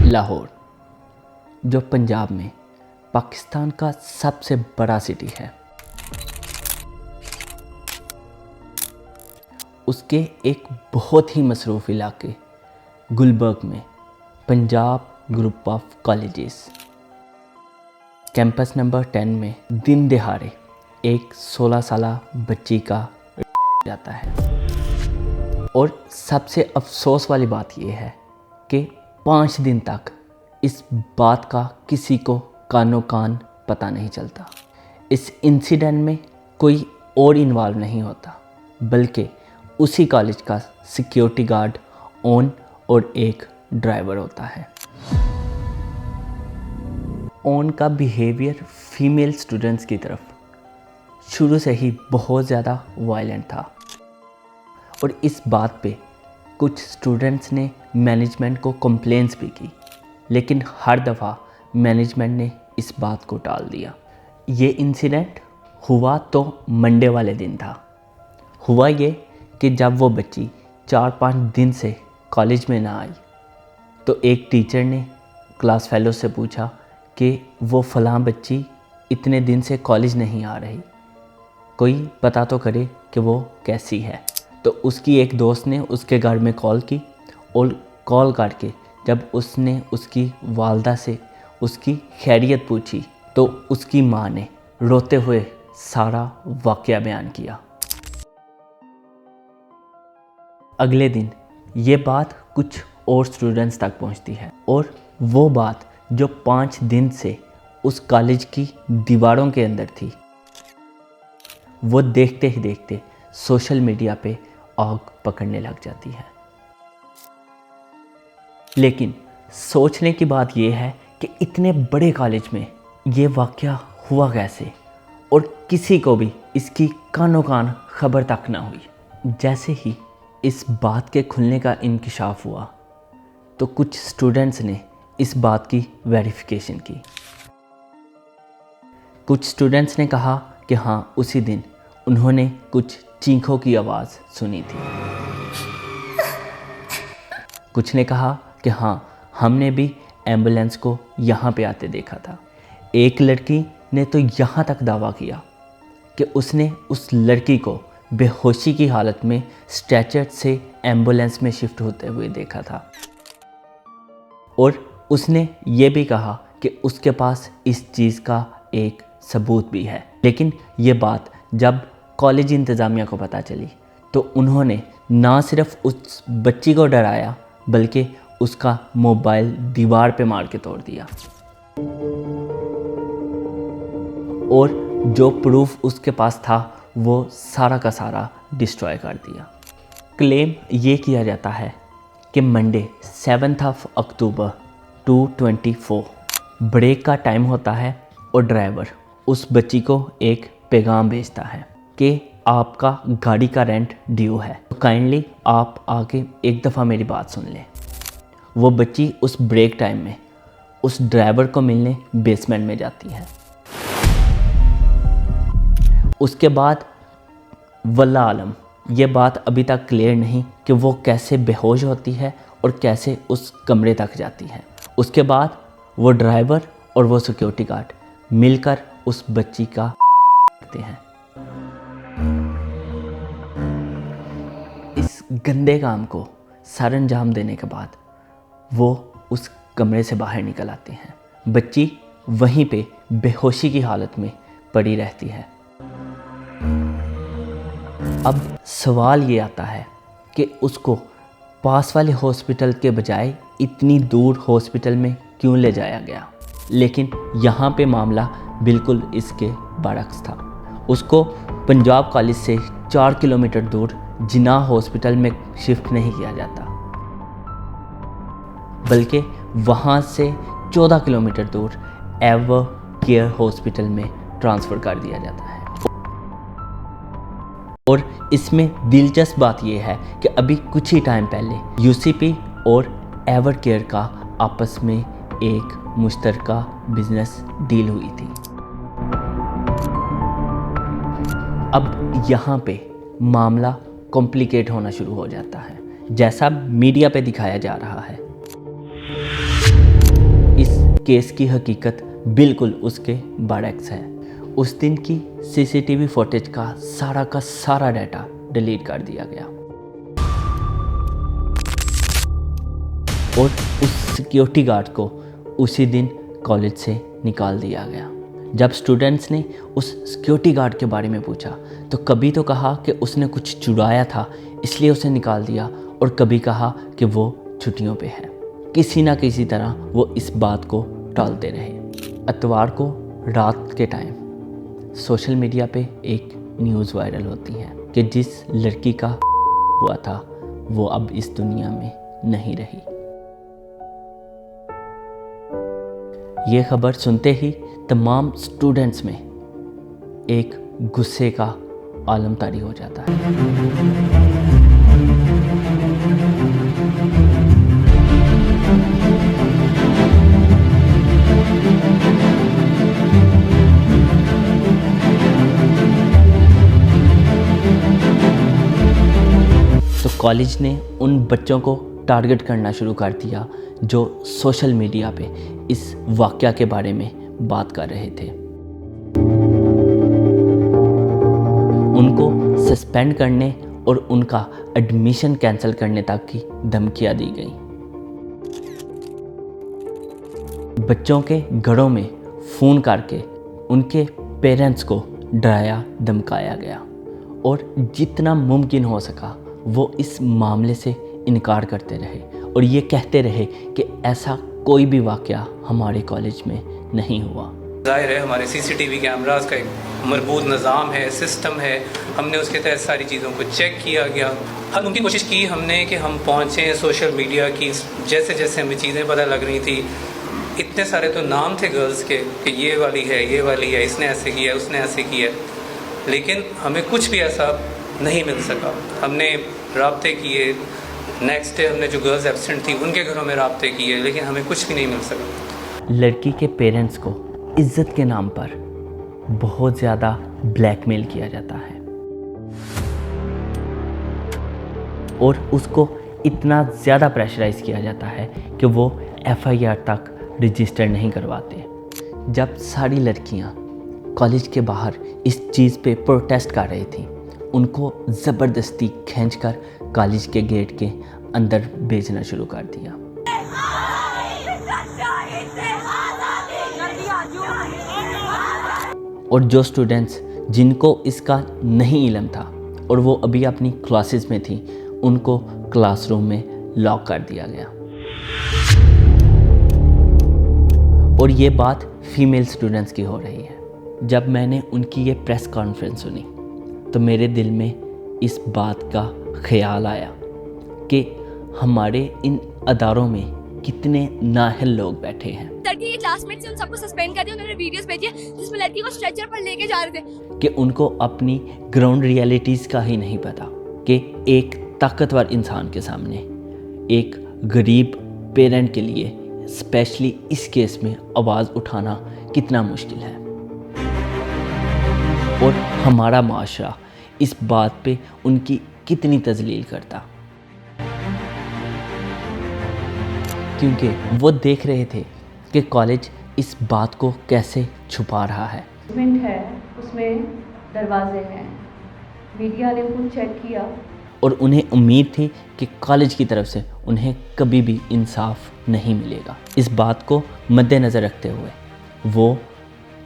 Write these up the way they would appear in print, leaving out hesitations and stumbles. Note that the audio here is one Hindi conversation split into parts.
लाहौर, जो पंजाब में पाकिस्तान का सबसे बड़ा सिटी है, उसके एक बहुत ही मसरूफ़ इलाके गुलबर्ग में Punjab group of colleges campus number 10 में दिन दिहाड़े एक 16 साला बच्ची का जाता है। और सबसे अफसोस वाली बात यह है कि 5 दिन तक इस बात का किसी को कानो कान पता नहीं चलता। इस इंसिडेंट में कोई और इन्वॉल्व नहीं होता, बल्कि उसी कॉलेज का सिक्योरिटी गार्ड ऑन और एक ड्राइवर होता है। ऑन का बिहेवियर फीमेल स्टूडेंट्स की तरफ शुरू से ही बहुत ज़्यादा वायलेंट था और इस बात पे कुछ स्टूडेंट्स ने मैनेजमेंट को कंप्लेंट्स भी की, लेकिन हर दफ़ा मैनेजमेंट ने इस बात को टाल दिया। ये इंसिडेंट हुआ तो मंडे वाले दिन था। हुआ ये कि जब वो बच्ची 4-5 दिन से कॉलेज में ना आई तो एक टीचर ने क्लास फेलो से पूछा कि वो फ़लाँ बच्ची इतने दिन से कॉलेज नहीं आ रही, कोई पता तो करे कि वो कैसी है। तो उसकी एक दोस्त ने उसके घर में कॉल की और कॉल करके जब उसने उसकी वालदा से उसकी खैरियत पूछी तो उसकी माँ ने रोते हुए सारा वाक़या बयान किया। अगले दिन ये बात कुछ और स्टूडेंट्स तक पहुंचती है और वो बात जो 5 दिन से उस कॉलेज की दीवारों के अंदर थी, वो देखते ही देखते सोशल मीडिया पे आग पकड़ने लग जाती है। लेकिन सोचने की बात यह है कि इतने बड़े कॉलेज में ये वाक़या हुआ कैसे और किसी को भी इसकी कानो कान खबर तक ना हुई। जैसे ही इस बात के खुलने का इंकिशाफ हुआ तो कुछ स्टूडेंट्स ने इस बात की वेरिफिकेशन की। कुछ स्टूडेंट्स ने कहा कि हाँ, उसी दिन उन्होंने कुछ चीखों की आवाज़ सुनी थी। कुछ ने कहा कि हाँ, हमने भी एम्बुलेंस को यहाँ पे आते देखा था। एक लड़की ने तो यहाँ तक दावा किया कि उसने उस लड़की को बेहोशी की हालत में स्ट्रेचर से एम्बुलेंस में शिफ्ट होते हुए देखा था और उसने ये भी कहा कि उसके पास इस चीज़ का एक सबूत भी है। लेकिन ये बात जब कॉलेज इंतज़ामिया को पता चली तो उन्होंने ना सिर्फ उस बच्ची को डराया बल्कि उसका मोबाइल दीवार पे मार के तोड़ दिया और जो प्रूफ उसके पास था वो सारा का सारा डिस्ट्रॉय कर दिया। क्लेम ये किया जाता है कि मंडे 7 अक्टूबर 2:24 ब्रेक का टाइम होता है और ड्राइवर उस बच्ची को एक पैगाम भेजता है कि आपका गाड़ी का रेंट ड्यू है, तो काइंडली आप आके एक दफ़ा मेरी बात सुन लें। वो बच्ची उस ब्रेक टाइम में उस ड्राइवर को मिलने बेसमेंट में जाती है। उसके बाद वल्लाह आलम ये बात अभी तक क्लियर नहीं कि वो कैसे बेहोश होती है और कैसे उस कमरे तक जाती है। उसके बाद वो ड्राइवर और वो सिक्योरिटी गार्ड मिलकर उस बच्ची का करते हैं। इस गंदे काम को सर अंजाम देने के बाद वो उस कमरे से बाहर निकल आते हैं। बच्ची वहीं पे बेहोशी की हालत में पड़ी रहती है। अब सवाल ये आता है कि उसको पास वाले हॉस्पिटल के बजाय इतनी दूर हॉस्पिटल में क्यों ले जाया गया। लेकिन यहाँ पे मामला बिल्कुल इसके बरअक्स था। उसको पंजाब कॉलेज से 4 किलोमीटर दूर जिन्ना हॉस्पिटल में शिफ्ट नहीं किया जाता, बल्कि वहाँ से 14 किलोमीटर दूर एवर केयर हॉस्पिटल में ट्रांसफ़र कर दिया जाता है। और इसमें दिलचस्प बात यह है कि अभी कुछ ही टाइम पहले यूसीपी और एवर केयर का आपस में एक मुश्तरका बिजनेस डील हुई थी। अब यहाँ पे मामला कॉम्प्लिकेट होना शुरू हो जाता है, जैसा मीडिया पे दिखाया जा रहा है। केस की हकीकत बिल्कुल उसके बरअक्स है। उस दिन की सीसीटीवी फुटेज का सारा डाटा डिलीट कर दिया गया और उस सिक्योरिटी गार्ड को उसी दिन कॉलेज से निकाल दिया गया। जब स्टूडेंट्स ने उस सिक्योरिटी गार्ड के बारे में पूछा तो कभी तो कहा कि उसने कुछ चुराया था इसलिए उसे निकाल दिया, और कभी कहा कि वो छुट्टियों पे है। किसी ना किसी तरह वो इस बात को टालते रहे। इतवार को रात के टाइम सोशल मीडिया पे एक न्यूज़ वायरल होती है कि जिस लड़की का हुआ था वो अब इस दुनिया में नहीं रही। ये खबर सुनते ही तमाम स्टूडेंट्स में एक गुस्से का आलम तारी हो जाता है। तो कॉलेज ने उन बच्चों को टारगेट करना शुरू कर दिया जो सोशल मीडिया पे इस वाक़या के बारे में बात कर रहे थे। उनको सस्पेंड करने और उनका एडमिशन कैंसिल करने तक की धमकियां दी गई। बच्चों के घरों में फ़ोन करके उनके पेरेंट्स को डराया धमकाया गया और जितना मुमकिन हो सका वो इस मामले से इनकार करते रहे और ये कहते रहे कि ऐसा कोई भी वाक़या हमारे कॉलेज में नहीं हुआ। ज़ाहिर है हमारे सीसीटीवी कैमरास का एक मरबूत निज़ाम है, सिस्टम है, हमने उसके तहत सारी चीज़ों को चेक किया गया। हर उनकी कोशिश की हमने कि हम पहुँचें सोशल मीडिया की, जैसे जैसे हमें चीज़ें पता लग रही थी। इतने सारे तो नाम थे गर्ल्स के कि ये वाली है, इसने ऐसे किया, उसने ऐसे किया, लेकिन हमें कुछ भी ऐसा नहीं मिल सका। हमने राब्ते किए, नेक्स्ट डे हमने जो गर्ल्स एब्सेंट थी उनके घरों में राब्ते किए, लेकिन हमें कुछ भी नहीं मिल सका। लड़की के पेरेंट्स को इज्जत के नाम पर बहुत ज़्यादा ब्लैकमेल किया जाता है और उसको इतना ज़्यादा प्रेशराइज किया जाता है कि वो एफआईआर तक रजिस्टर नहीं करवाते। जब सारी लड़कियां कॉलेज के बाहर इस चीज़ पे प्रोटेस्ट कर रही थी, उनको ज़बरदस्ती खींचकर कॉलेज के गेट के अंदर भेजना शुरू कर दिया। और जो स्टूडेंट्स जिनको इसका नहीं इल्म था और वो अभी अपनी क्लासेस में थी, उनको क्लासरूम में लॉक कर दिया गया। और ये बात फीमेल स्टूडेंट्स की हो रही है। जब मैंने उनकी ये प्रेस कॉन्फ्रेंस सुनी तो मेरे दिल में इस बात का ख्याल आया कि हमारे इन अदारों में कितने नाअहल लोग बैठे हैं। लड़की के क्लासमेट से उन सबको सस्पेंड कर दिया। उन्होंने वीडियोस भेजी जिसमें लड़की को स्ट्रेचर पर लेके जा रहे थे कि उनको अपनी ग्राउंड रियलिटीज़ का ही नहीं पता कि एक ताकतवर इंसान के सामने एक गरीब पेरेंट के लिए स्पेशली इस केस में आवाज़ उठाना कितना मुश्किल है। और हमारा माशरा इस बात पे उनकी कितनी तजलील करता, क्योंकि वो देख रहे थे कि कॉलेज इस बात को कैसे छुपा रहा है। है उसमें दरवाजे हैं, मीडिया ने खुद चेक किया और उन्हें उम्मीद थी कि कॉलेज की तरफ से उन्हें कभी भी इंसाफ नहीं मिलेगा। इस बात को मद्देनज़र रखते हुए वो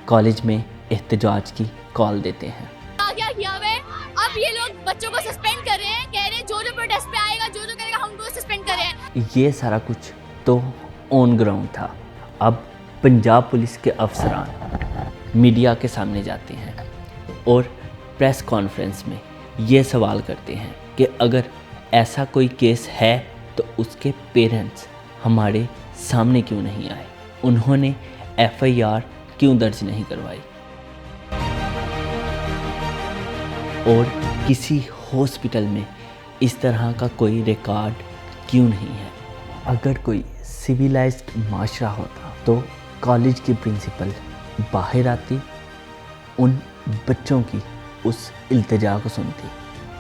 कॉलेज में एहतजाज की कॉल देते हैं। क्या किया हुआ है? अब ये लोग बच्चों को सस्पेंड कर रहे हैं, कह रहे हैं जो प्रोटेस्ट पे आएगा, जो करेगा हम उनको सस्पेंड कर रहे हैं। ये सारा कुछ तो ऑन ग्राउंड था। अब पंजाब पुलिस के अफसरान मीडिया के सामने जाते हैं और प्रेस कॉन्फ्रेंस में ये सवाल करते हैं कि अगर ऐसा कोई केस है तो उसके पेरेंट्स हमारे सामने क्यों नहीं आए, उन्होंने एफआईआर क्यों दर्ज नहीं करवाई और किसी हॉस्पिटल में इस तरह का कोई रिकॉर्ड क्यों नहीं है। अगर कोई सिविलाइज्ड माशरा होता तो कॉलेज की प्रिंसिपल बाहर आती, उन बच्चों की उस इल्तिजा को सुनती,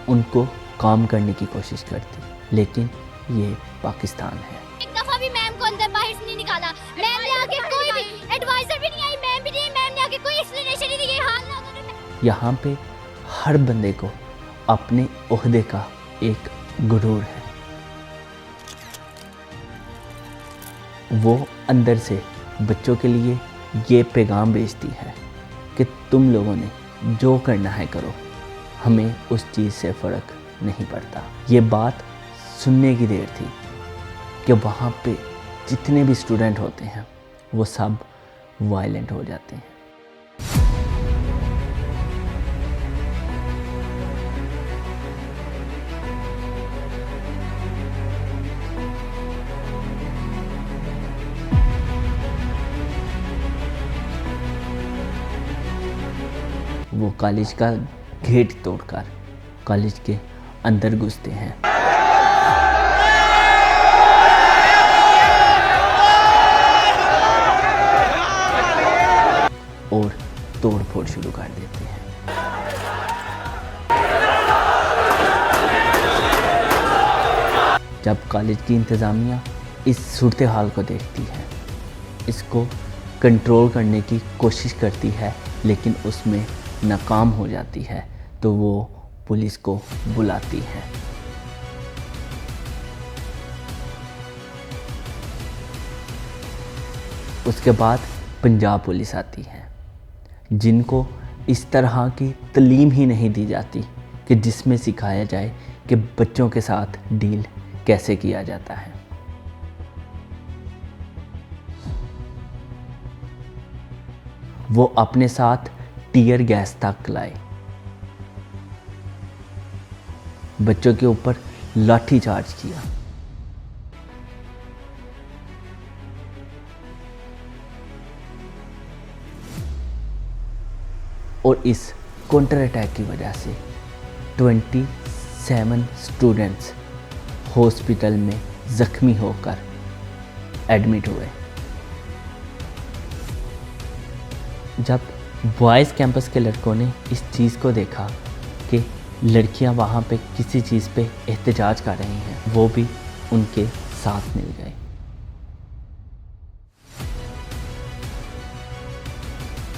उनको काम करने की कोशिश करती, लेकिन ये पाकिस्तान है। एक दफा भी मैम को अंदर बाहर से नहीं निकाला। मैम ने आके कोई भी एडवाइजर भी नहीं आई, मैम भी नहीं आई, मैम ने आके कोई एक्सप्लेनेशन नहीं दी कि हाल ना होगा। यहाँ पे हर बंदे को अपने ओहदे का एक गुरूर है। वो अंदर से बच्चों के लिए ये पैगाम भेजती है कि तुम लोगों ने जो करना है करो, हमें उस चीज़ से फ़र्क नहीं पड़ता। ये बात सुनने की देर थी कि वहाँ पे जितने भी स्टूडेंट होते हैं वो सब वायलेंट हो जाते हैं। वो कॉलेज का गेट तोड़कर कॉलेज के अंदर घुसते हैं और तोड़ फोड़ शुरू कर देते हैं। जब कॉलेज की इंतज़ामिया इस सूरत हाल को देखती है, इसको कंट्रोल करने की कोशिश करती है लेकिन उसमें नाकाम हो जाती है, तो वो पुलिस को बुलाती है। उसके बाद पंजाब पुलिस आती है, जिनको इस तरह की तालीम ही नहीं दी जाती कि जिसमें सिखाया जाए कि बच्चों के साथ डील कैसे किया जाता है। वो अपने साथ टीयर गैस तक लाए, बच्चों के ऊपर लाठी चार्ज किया। और इस काउंटर अटैक की वजह से 27 स्टूडेंट्स हॉस्पिटल में ज़ख्मी होकर एडमिट हुए। जब बॉयज़ कैंपस के लड़कों ने इस चीज़ को देखा कि लड़कियां वहाँ पे किसी चीज़ पे एहतजाज कर रही हैं, वो भी उनके साथ मिल गए।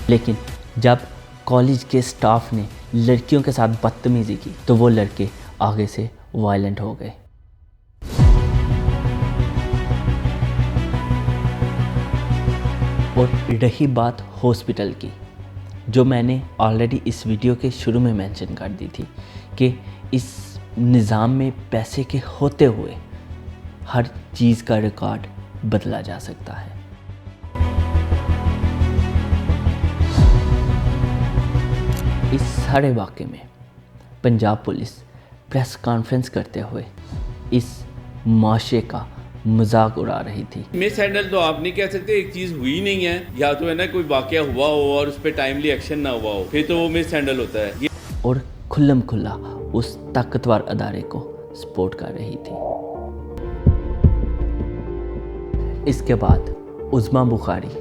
लेकिन जब कॉलेज के स्टाफ ने लड़कियों के साथ बदतमीज़ी की तो वो लड़के आगे से वायलेंट हो गए। और रही बात हॉस्पिटल की, जो मैंने ऑलरेडी इस वीडियो के शुरू में मेंशन कर दी थी कि इस निज़ाम में पैसे के होते हुए हर चीज़ का रिकॉर्ड बदला जा सकता है। इस सारे वाक़े में पंजाब पुलिस प्रेस कॉन्फ्रेंस करते हुए इस माशरे का मजाक उड़ा रही थी। मिस हैंडल तो आप नहीं कह सकते, एक चीज़ हुई नहीं है, या तो है ना कोई वाक़या हुआ हो और उस पर टाइमली एक्शन ना हुआ हो, फिर तो वो मिस हैंडल होता है। और खुल्लम खुल्ला उस ताकतवर अदारे को सपोर्ट कर रही थी। इसके बाद उज़्मा बुखारी,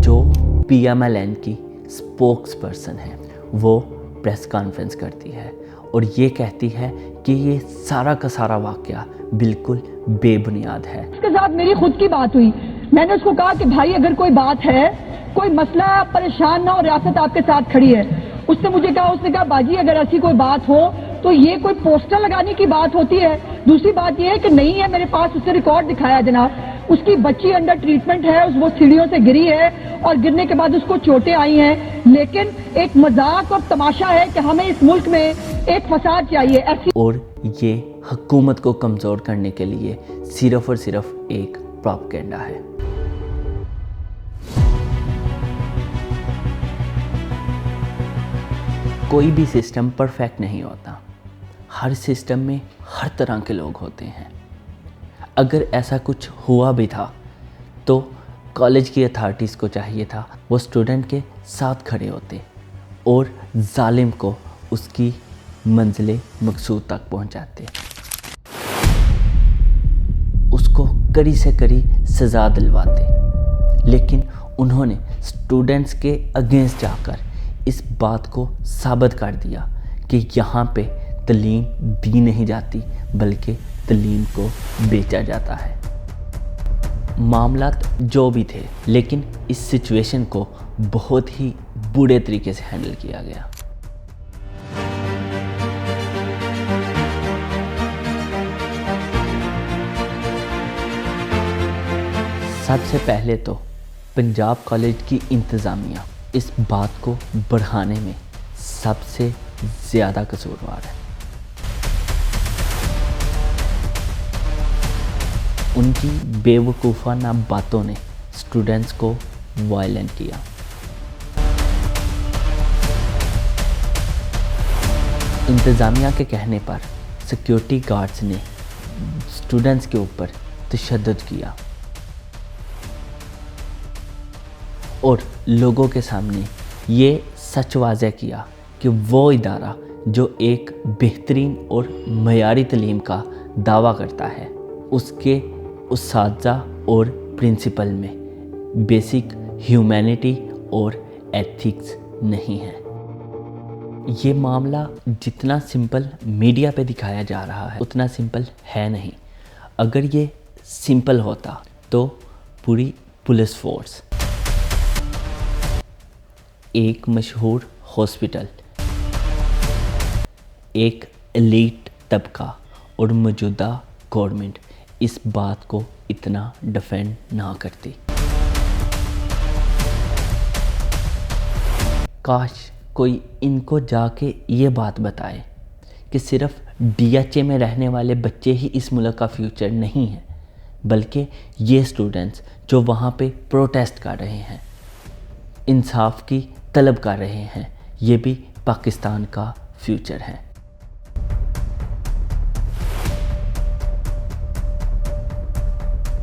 जो PMLN की स्पोक्स पर्सन है, वो प्रेस कॉन्फ्रेंस करती है और ये कहती है कि ये सारा का सारा वाक़या बिल्कुल बेबुनियाद है। उसके साथ मेरी खुद की बात हुई, मैंने उसको कहा कि भाई अगर कोई बात है, कोई मसला, आप परेशान ना हो, रियासत आपके साथ खड़ी है। उसने मुझे कहा, उसने कहा बाजी अगर ऐसी कोई बात हो तो ये कोई पोस्टर लगाने की बात होती है। दूसरी बात ये है कि नहीं है मेरे पास, उसने रिकॉर्ड दिखाया जनाब, उसकी बच्ची अंडर ट्रीटमेंट है, वो सीढ़ियों से गिरी है और गिरने के बाद उसको चोटें आई हैं। लेकिन एक मजाक और तमाशा है कि हमें इस मुल्क में एक फसाद चाहिए ऐसी। और ये हुकूमत को कमज़ोर करने के लिए सिर्फ और सिर्फ एक प्रोपेगेंडा है। कोई भी सिस्टम परफेक्ट नहीं होता, हर सिस्टम में हर तरह के लोग होते हैं। अगर ऐसा कुछ हुआ भी था तो कॉलेज की अथॉरिटीज़ को चाहिए था वो स्टूडेंट के साथ खड़े होते और जालिम को उसकी मंजिल मकसूद तक पहुंचाते, उसको कड़ी से कड़ी सज़ा दिलवाते। लेकिन उन्होंने स्टूडेंट्स के अगेंस्ट जाकर इस बात को साबित कर दिया कि यहाँ पे तालीम दी नहीं जाती बल्कि तालीम को बेचा जाता है। मामलात जो भी थे, लेकिन इस सिचुएशन को बहुत ही बुरे तरीके से हैंडल किया गया। सबसे पहले तो पंजाब कॉलेज की इंतज़ामिया इस बात को बढ़ाने में सबसे ज़्यादा कसूरवार है। उनकी बेवकूफ़ाना बातों ने स्टूडेंट्स को वायलेंट किया। इंतज़ामिया के कहने पर सिक्योरिटी गार्ड्स ने स्टूडेंट्स के ऊपर तशद्दुद किया और लोगों के सामने ये सच वाज़ह किया कि वो इदारा जो एक बेहतरीन और मयारी तालीम का दावा करता है, उसके उस्ताज़ा और प्रिंसिपल में बेसिक ह्यूमैनिटी और एथिक्स नहीं है। ये मामला जितना सिंपल मीडिया पे दिखाया जा रहा है उतना सिंपल है नहीं। अगर ये सिंपल होता तो पूरी पुलिस फोर्स, एक मशहूर हॉस्पिटल, एक एलीट तबका और मौजूदा गवर्नमेंट इस बात को इतना डिफेंड ना करती। काश कोई इनको जाके ये बात बताए कि सिर्फ DHA में रहने वाले बच्चे ही इस मुल्क का फ्यूचर नहीं है, बल्कि ये स्टूडेंट्स जो वहाँ पे प्रोटेस्ट कर रहे हैं, इंसाफ की तलब कर रहे हैं, ये भी पाकिस्तान का फ्यूचर है।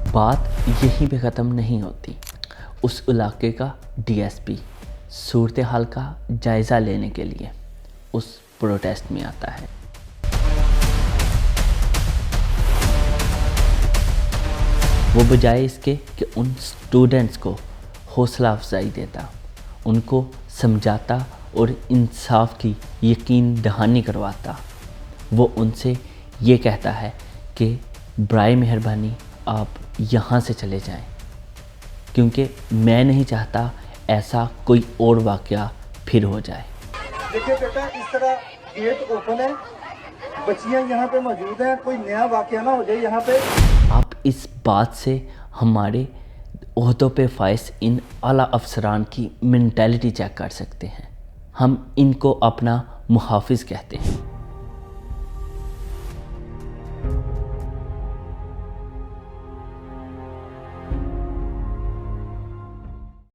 बात यहीं पे ख़त्म नहीं होती। उस इलाके का DSP सूरत हाल का जायज़ा लेने के लिए उस प्रोटेस्ट में आता है। वो बजाय इसके कि उन स्टूडेंट्स को हौसला अफजाई देता, उनको समझाता और इंसाफ की यकीन दहानी करवाता, वो उनसे ये कहता है कि बराए मेहरबानी आप यहाँ से चले जाएं, क्योंकि मैं नहीं चाहता ऐसा कोई और वाक़या फिर हो जाए। देखिए बेटा, इस तरह गेट ओपन है, बच्चियाँ यहाँ पे मौजूद हैं, कोई नया वाक़या ना हो जाए यहाँ पे। आप इस बात से हमारे ओहदों पे फाइज इन आला अफसरान की मेंटालिटी चेक कर सकते हैं। हम इनको अपना मुहाफिज कहते हैं।